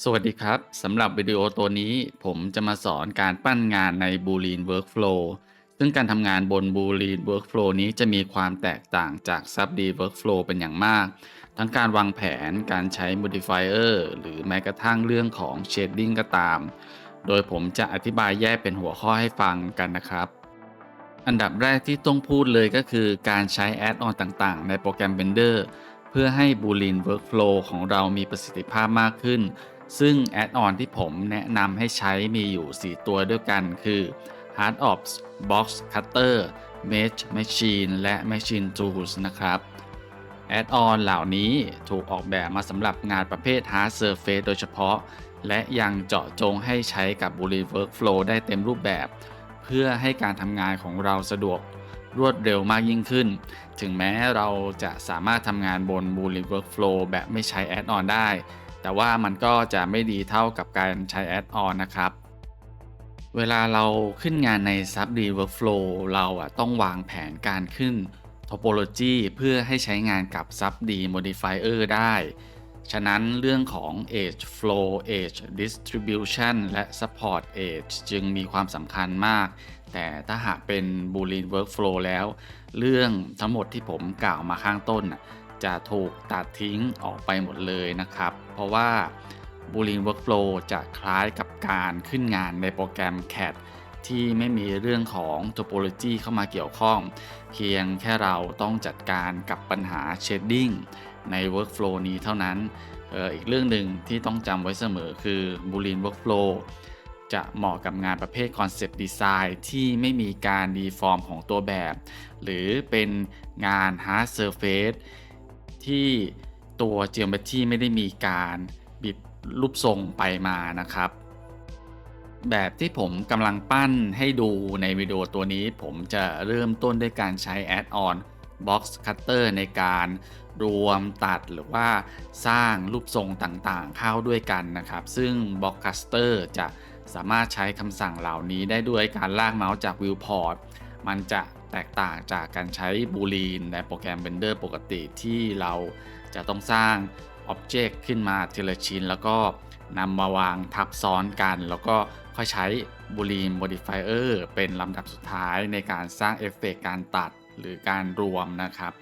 สวัสดีครับสำหรับวิดีโอตัวนี้ผมจะมาสอนการปั้นงานใน Boolean Workflow ซึ่งการทำงานบน Boolean Workflow นี้จะมีความแตกต่างจาก Subd Workflow เป็นอย่างมากทั้งการวางแผนการใช้ Modifier หรือแม้กระทั่งเรื่องของ Shading ก็ตามโดยผมจะอธิบายแยกเป็นหัวข้อให้ฟังกันนะครับอันดับแรกที่ต้องพูดเลยก็คือการใช้แอดออนต่างๆในโปรแกรม Blender เพื่อให้ Boolean Workflow ของเรามีประสิทธิภาพมากขึ้น ซึ่งแอดออนที่ผมแนะนำให้ใช้มีอยู่ 4 ตัวด้วยกันคือ HardOps Box Cutter Mesh Machine และ Machine Tools นะครับแอดออนเหล่านี้ถูกออกแบบมาสำหรับงานประเภท Hard Surface โดยเฉพาะและยังเจาะจงให้ใช้กับ Boolean Workflow ได้เต็มรูปแบบเพื่อให้การทำงานของเราสะดวกรวดเร็วมากยิ่งขึ้นถึงแม้เราจะสามารถทำงานบน Boolean Workflow แบบไม่ใช้แอดออนได้แต่ว่ามันก็จะไม่ดีเท่ากับการใช้แอดออนนะครับเวลาเราขึ้นงานใน Subd Workflow เราต้องวางแผนการขึ้น Topology เพื่อให้ใช้งานกับ Subd Modifier ได้ฉะนั้นเรื่องของ Edge Flow Edge Distribution และ Support Edge จึงมีความสำคัญมากแต่ถ้าหากเป็น Boolean Workflow แล้วเรื่องทั้งหมดที่ผมกล่าวมาข้างต้นจะถูกตัดทิ้งออกไปหมดเลยนะครับเพราะว่า Boolean Workflow จะคล้ายกับการขึ้นงานในโปรแกรม CAD ที่ไม่มีเรื่องของ Topology เข้ามาเกี่ยวข้องเพียงแค่เราต้องจัดการกับปัญหา Shading ใน Workflow นี้เท่านั้นอีกเรื่องหนึ่งที่ต้องจำไว้เสมอคือ Boolean Workflow จะเหมาะกับงานประเภท Concept Design ที่ไม่มีการ deform ของตัวแบบหรือเป็นงาน Hard Surface ที่ตัว Geometry ไม่ได้มีการบิดรูปทรงไปมานะครับแบบที่ผมกำลังปั้นให้ดูในวิดีโอตัวนี้ผมจะเริ่มต้นด้วยการใช้ Add-on Box Cutter ในการรวมตัดหรือว่าสร้างรูปทรงต่างๆเข้าด้วยกันนะครับซึ่ง Box Cutter จะสามารถใช้คำสั่งเหล่านี้ได้ด้วยการลากเมาส์จาก Viewport มันจะแตกต่างจากการใช้ Boolean ในโปรแกรม Blender ปกติที่เราจะต้องสร้าง Object ขึ้นมาทีละชิ้นแล้วก็นำมาวางทับซ้อนกันแล้วก็ค่อยใช้ Boolean Modifier เป็นลำดับสุดท้ายในการสร้างเอฟเฟกต์การตัดหรือการรวมนะครับ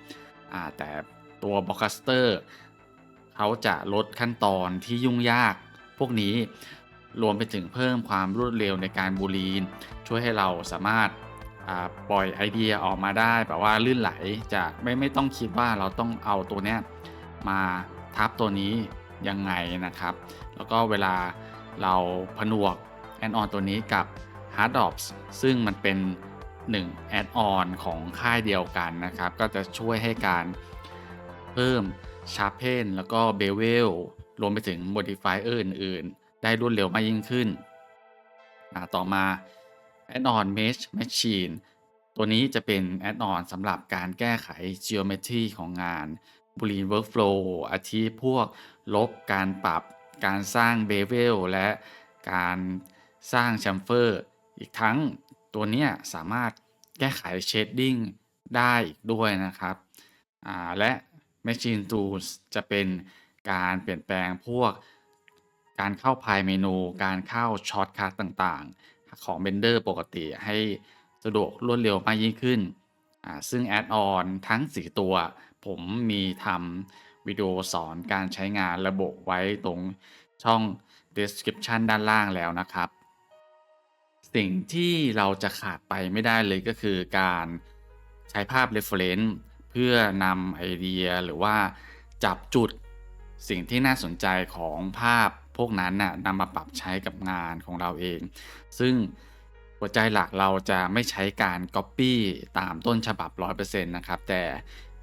แต่ตัว Broadcaster เขาจะลดขั้นตอนที่ยุ่งยากพวกนี้รวมไปถึงเพิ่มความรวดเร็วในการบูลีนช่วยให้เราสามารถปล่อยไอเดียออกมาได้แบบว่าลื่นไหลจะไม่ต้องคิดว่าเราต้องเอาตัวเนี้ยมาทับตัวนี้ยังไงนะครับแล้วก็เวลาเราผนวกแอดออนตัวนี้กับ HardOps ซึ่งมันเป็น1แอดออนของค่ายเดียวกันนะครับก็จะช่วยให้การเพิ่ม Sharpen แล้วก็ Bevel รวมไปถึง Modifier อื่นๆได้รวดเร็วมากยิ่งขึ้นต่อมา Add-on Mesh Machine ตัวนี้จะเป็น Add-on สำหรับการแก้ไข Geometry ของงาน Boolean Workflow อาทิพวกลบการปรับการสร้าง Bevel และการสร้าง Chamfer อีกทั้งตัวเนี้ยสามารถแก้ไข Shading ได้อีกด้วยนะครับและ Machine Tools จะเป็นการเปลี่ยนแปลงพวกการเข้าพายเมนูการเข้าช็อตคัทต่างๆของ Blender ปกติให้สะดวกรวดเร็วมากยิ่งขึ้นซึ่งแอดออนทั้ง4ตัวผมมีทำวิดีโอสอนการใช้งานระบบไว้ตรงช่อง description ด้านล่างแล้วนะครับ สิ่งที่เราจะขาดไปไม่ได้เลยก็คือการใช้ภาพ reference เพื่อนำไอเดียหรือว่าจับจุดสิ่งที่น่าสนใจของภาพพวกนั้นน่ะนำมาปรับใช้กับงานของเราเองซึ่งหัวใจหลักเราจะไม่ใช้การ Copy ตามต้นฉบับ 100%นะครับแต่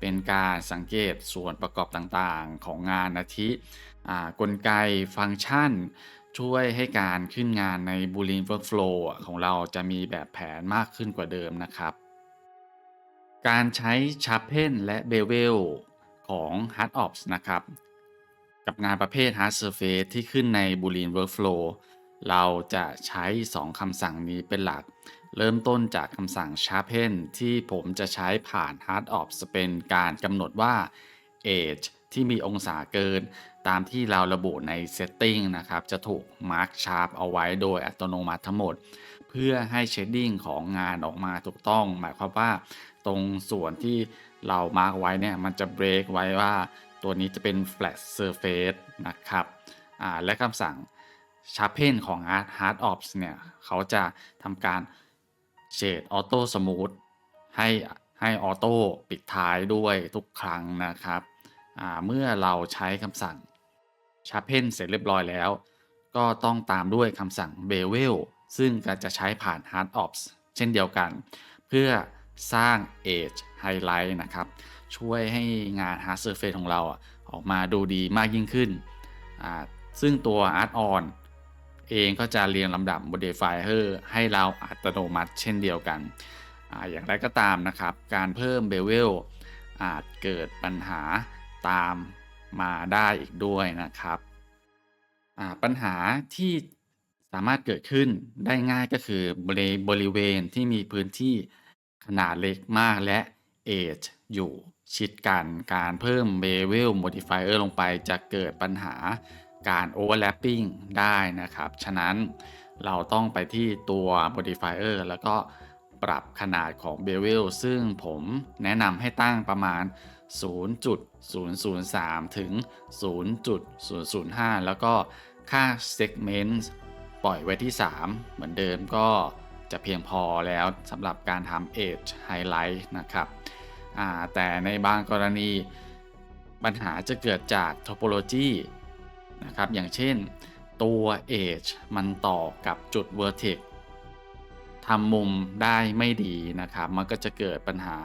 เป็นการสังเกตส่วนประกอบต่างๆของงานอาทิกลไกฟังก์ชัน ช่วยให้การขึ้นงานใน Boolean Workflow ของเราจะมีแบบแผนมากขึ้นกว่าเดิมนะครับการใช้ Sharpen และ Bevel ของ HardOps นะครับกับงานประเภท Hard Surface ที่ขึ้นใน Boolean Workflow เราจะใช้2คำสั่งนี้เป็นหลักเริ่มต้นจากคำสั่ง Sharpen ที่ผมจะใช้ผ่าน HardOps เป็นการกำหนดว่า Edge ที่มีองศาเกินตามที่เราระบุใน Setting นะครับจะถูก Mark Sharp เอาไว้โดยอัตโนมัติทั้งหมดเพื่อให้ Shading ของงานออกมาถูกต้องหมายความว่าตรงส่วนที่เรา Mark ไว้เนี่ยมันจะ break ไว้ว่าตัวนี้จะเป็น Flat Surface นะครับและคำสั่ง Sharpen ของ Hard Ops เนี่ยเขาจะทำการ Shade Auto Smooth ให้ออโต้ปิดท้ายด้วยทุกครั้งนะครับเมื่อเราใช้คำสั่ง Sharpen เสร็จเรียบร้อยแล้วก็ต้องตามด้วยคำสั่ง Bevel ซึ่งก็จะใช้ผ่าน Hard Ops เช่นเดียวกันเพื่อสร้าง Edge Highlight นะครับช่วยให้งาน Hard Surface ของเราออกมาดูดีมากยิ่งขึ้นซึ่งตัว Art On เองก็จะเรียงลำดับ Modifier ให้เราอัตโนมัติเช่นเดียวกันอย่างไรก็ตามนะครับการเพิ่ม Bevel อาจเกิดปัญหาตามมาได้อีกด้วยนะครับปัญหาที่สามารถเกิดขึ้นได้ง่ายก็คือบริเวณที่มีพื้นที่ขนาดเล็กมากและ Edge อยู่ชิดกันการเพิ่ม Bevel Modifier ลงไปจะเกิดปัญหาการ Overlapping ได้นะครับฉะนั้นเราต้องไปที่ตัว Modifier แล้วก็ปรับขนาดของ Bevel ซึ่งผมแนะนำให้ตั้งประมาณ 0.003 ถึง 0.005 แล้วก็ค่า Segment ปล่อยไว้ที่ 3 เหมือนเดิมก็จะเพียงพอแล้วสำหรับการทำ Edge Highlight นะครับแต่ในบางกรณีปัญหาจะเกิดจาก Topology นะครับอย่างเช่นตัว Edge มันต่อกับจุด Vertex ทำมุมได้ไม่ดีนะครับมันก็จะเกิดปัญหา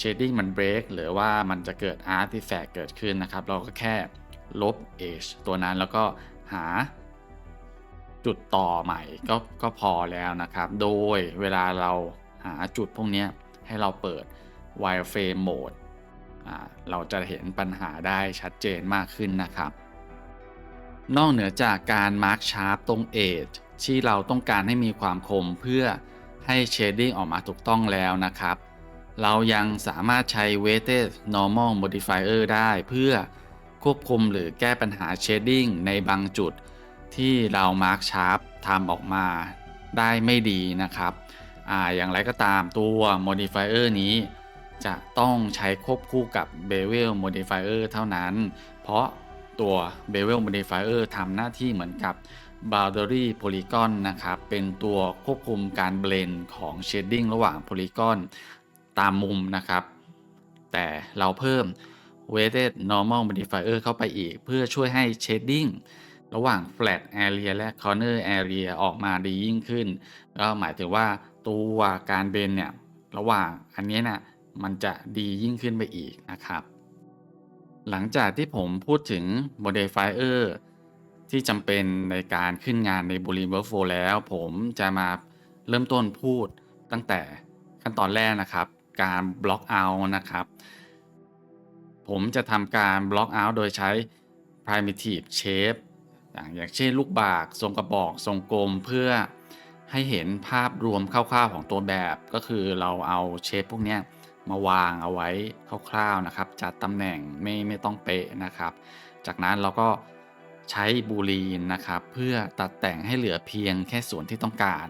Shading มัน break หรือว่ามันจะเกิด Artifact เกิดขึ้นนะครับเราก็แค่ลบ Edge ตัวนั้นแล้วก็หาจุดต่อใหม่ก็พอแล้วนะครับโดยเวลาเราหาจุดพวกนี้ให้เราเปิด Wireframe Mode เราจะเห็นปัญหาได้ชัดเจนมากขึ้นนะครับนอกเหนือจากการ Mark Sharp ตรง Edge ที่เราต้องการให้มีความคมเพื่อให้ Shading ออกมาถูกต้องแล้วนะครับเรายังสามารถใช้ Weighted Normal Modifier ได้เพื่อควบคุมหรือแก้ปัญหา Shading ในบางจุดที่เรา Mark Sharp ทำออกมาได้ไม่ดีนะครับอย่างไรก็ตามตัว Modifier นี้จะต้องใช้ควบคู่กับ Bevel Modifier เท่านั้นเพราะตัว Bevel Modifier ทำหน้าที่เหมือนกับ Boundary Polygon นะครับเป็นตัวควบคุมการเบลนด์ของ Shading ระหว่าง Polygon ตามมุมนะครับแต่เราเพิ่ม Weighted Normal Modifier เข้าไปอีกเพื่อช่วยให้ Shading ระหว่าง Flat Area และ Corner Area ออกมาดียิ่งขึ้นก็หมายถึงว่าตัวการเบนเนี่ยระหว่างอันนี้นะมันจะดียิ่งขึ้นไปอีกนะครับหลังจากที่ผมพูดถึง Modifier ที่จำเป็นในการขึ้นงานใน Boolean Workflow แล้วผมจะมาเริ่มต้นพูดตั้งแต่ขั้นตอนแรกนะครับการ Block Out นะครับผมจะทำการ Block Out โดยใช้ Primitive Shape อย่างเช่นลูกบากทรงกระบอกทรงกลมเพื่อให้เห็นภาพรวมคร่าวๆของตัวแบบก็คือเราเอาเชฟพวกนี้มาวางเอาไว้คร่าวๆนะครับจัดตำแหน่งไม่ต้องเป๊ะนะครับจากนั้นเราก็ใช้บูลีนนะครับเพื่อตัดแต่งให้เหลือเพียงแค่ส่วนที่ต้องการ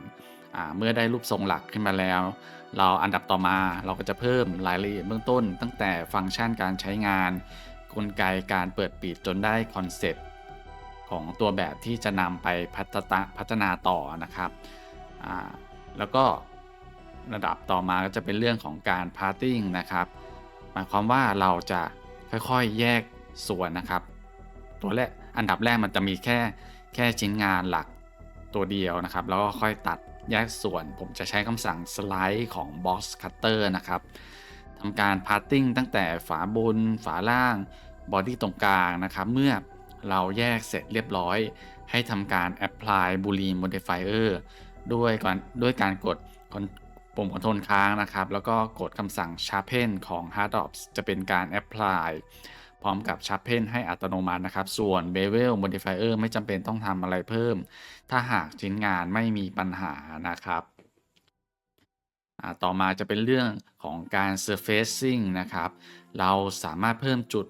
เมื่อได้รูปทรงหลักขึ้นมาแล้วเราอันดับต่อมาเราก็จะเพิ่มรายละเอียดเบื้องต้นตั้งแต่ฟังก์ชันการใช้งานกลไกการเปิดปิดจนได้คอนเซปต์ของตัวแบบที่จะนำไปพัฒนาต่อนะครับแล้วก็ระดับต่อมาก็จะเป็นเรื่องของการ parting นะครับหมายความว่าเราจะค่อยๆแยกส่วนนะครับตัวแรกอันดับแรกมันจะมีแค่ชิ้นงานหลักตัวเดียวนะครับแล้วก็ค่อยตัดแยกส่วนผมจะใช้คำสั่ง slide ของ box cutter นะครับทำการ parting ตั้งแต่ฝาบนฝาล่าง body ตรงกลางนะครับเมื่อเราแยกเสร็จเรียบร้อยให้ทำการ apply boolean modifier ด้วยการกดปุ่ม Ctrl ค้างนะครับแล้วก็กดคำสั่ง Sharpen ของ Hard Ops จะเป็นการ Apply พร้อมกับ Sharpen ให้อัตโนมัตินะครับส่วน Bevel Modifier ไม่จำเป็นต้องทำอะไรเพิ่มถ้าหากชิ้นงานไม่มีปัญหานะครับต่อมาจะเป็นเรื่องของการ Surfacing นะครับเราสามารถเพิ่มจุด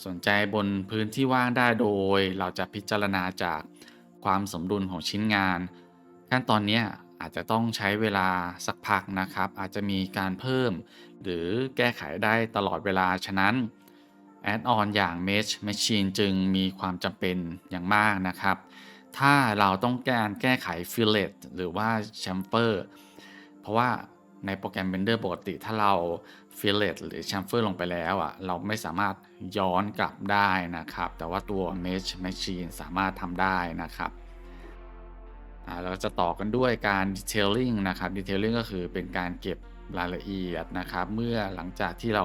สนใจบนพื้นที่ว่างได้โดยเราจะพิจารณาจากความสมดุลของชิ้นงานขั้นตอนเนี้ยอาจจะต้องใช้เวลาสักพักนะครับอาจจะมีการเพิ่มหรือแก้ไขได้ตลอดเวลาฉะนั้นแอดออนอย่าง Mesh Machine จึงมีความจำเป็นอย่างมากนะครับถ้าเราต้องการแก้ไข Fillet หรือว่า Chamfer เพราะว่าในโปรแกรม Blender ปกติถ้าเรา Fillet หรือ Chamfer ลงไปแล้วเราไม่สามารถย้อนกลับได้นะครับแต่ว่าตัว Mesh Machine สามารถทำได้นะครับเราจะต่อกันด้วยการ Detailing นะครับ Detailing ก็คือเป็นการเก็บรายละเอียดนะครับเมื่อหลังจากที่เรา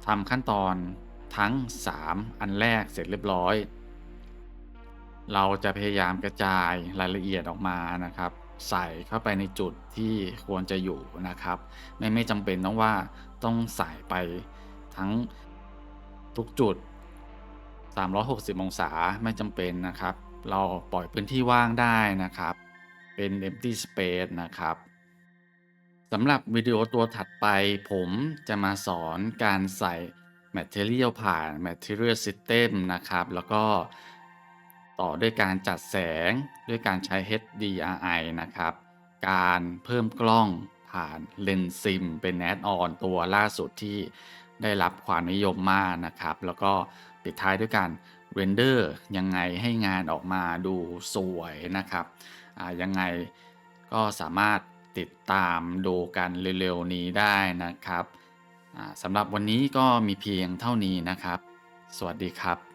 ทำขั้นตอนทั้ง3อันแรกเสร็จเรียบร้อยเราจะพยายามกระจายรายละเอียดออกมานะครับใส่เข้าไปในจุดที่ควรจะอยู่นะครับไม่จำเป็นต้องว่าต้องใส่ไปทั้งทุกจุด360องศาไม่จำเป็นนะครับเราปล่อยพื้นที่ว่างได้นะครับเป็น empty space นะครับสำหรับวิดีโอตัวถัดไปผมจะมาสอนการใส่ Material ผ่าน Material System นะครับแล้วก็ต่อด้วยการจัดแสงด้วยการใช้ HDRI นะครับการเพิ่มกล้องผ่านเลนส์ซิมเป็นแอดออนตัวล่าสุดที่ได้รับความนิยมมากนะครับแล้วก็ปิดท้ายด้วยการเรนเดอร์ยังไงให้งานออกมาดูสวยนะครับยังไงก็สามารถติดตามดูกันเร็วๆนี้ได้นะครับสำหรับวันนี้ก็มีเพียงเท่านี้นะครับสวัสดีครับ